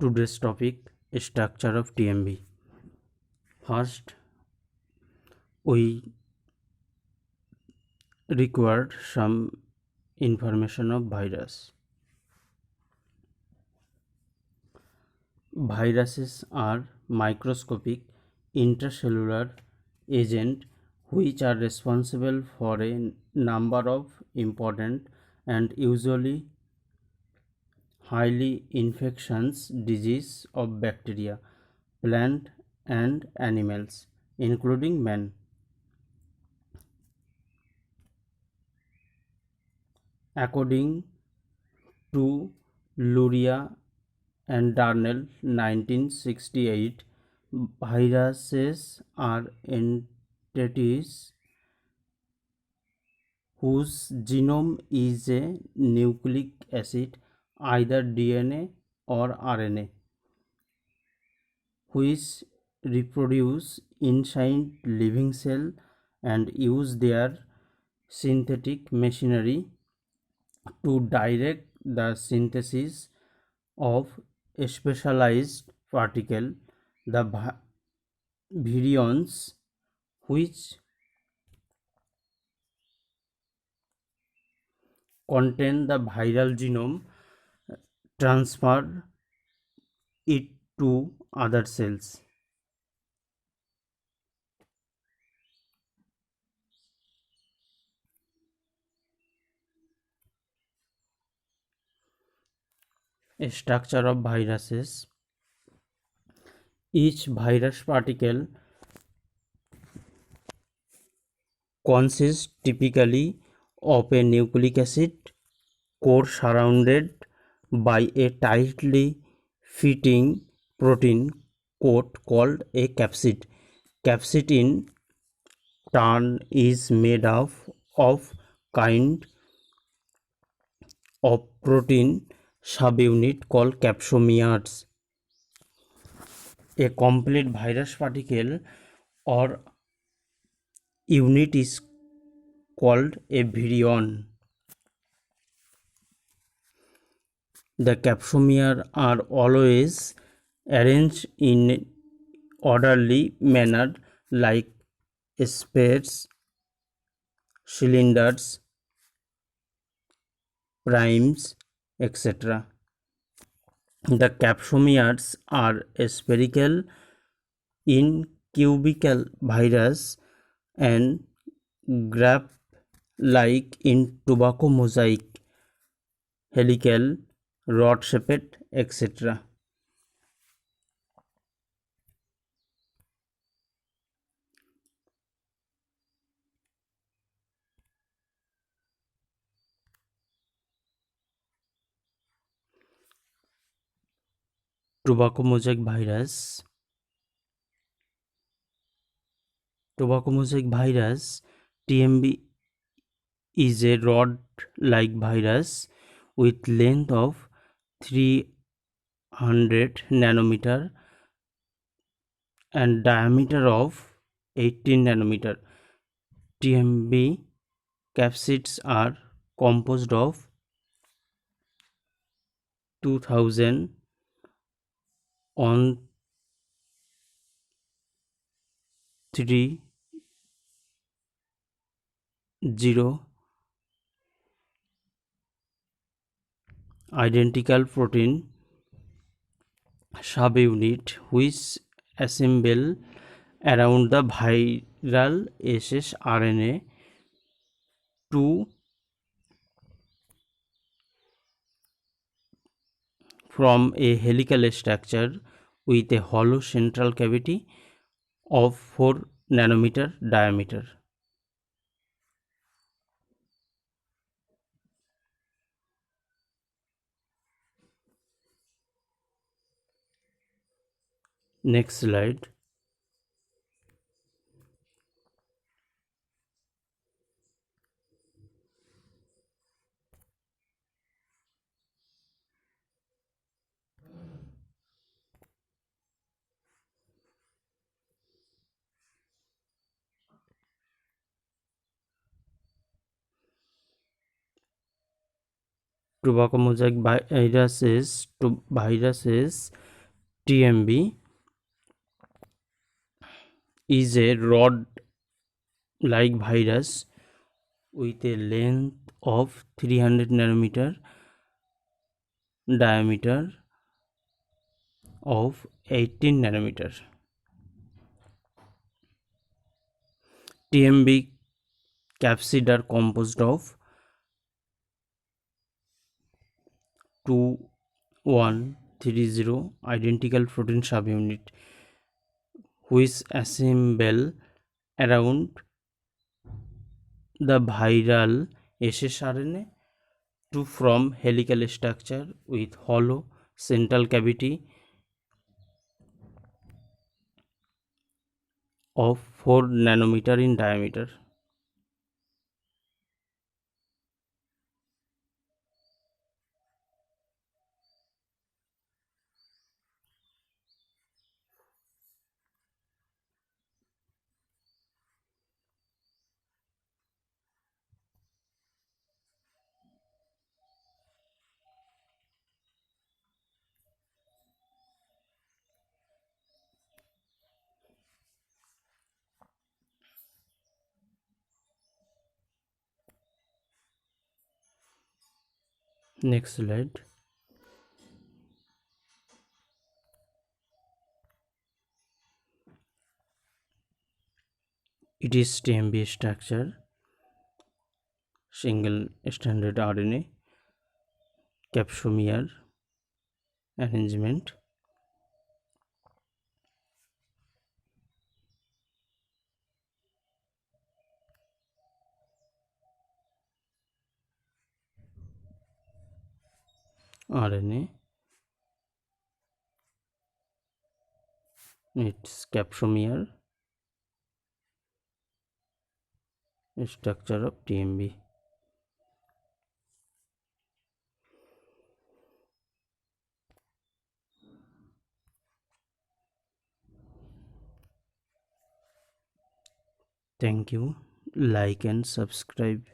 Today's topic is structure of TMV. First, we require some information of virus. Viruses are microscopic intracellular agents which are responsible for a number of important and usually highly infectious diseases of bacteria, plant and animals, including man. According to Luria and Darnell 1968, viruses are entities whose genome is a nucleic acid, either DNA or RNA, which reproduce inside living cell and use their synthetic machinery to direct the synthesis of specialized particle, the virions, which contain the viral genome, transfer it to other cells. A structure of viruses. Each virus particle consists typically of a nucleic acid core surrounded by a tightly fitting protein coat called a capsid. Capsid in turn is made up of kind of protein subunit called capsomeres. A complete virus particle or unit is called a virion. The capsomeres are always arranged in orderly manner like spheres, cylinders, primes, etc. The capsomeres are spherical in cubical virus and graph-like in tobacco mosaic, helical, rod-shaped, etc. Tobacco mosaic virus. Tobacco mosaic virus TMV is a rod-like virus with length of 300 nanometer and diameter of 18 nanometer. TMV capsids are composed of 2000 on 30 identical protein subunit which assemble around the viral ssRNA to form a helical structure with a hollow central cavity of 4 nanometer diameter. Next slide. Tobacco mosaic viruses TMV is a rod-like virus with a length of 300 nanometer, diameter of 18 nanometer. TMV capsid are composed of 2130 identical protein subunit which assemble around the viral ssRNA to form helical structure with hollow central cavity of 4 nanometer in diameter. Next slide. It is TMB structure, single stranded RNA, capsomer arrangement. RNA, its capsomer, structure of TMB. Thank you. Like and subscribe.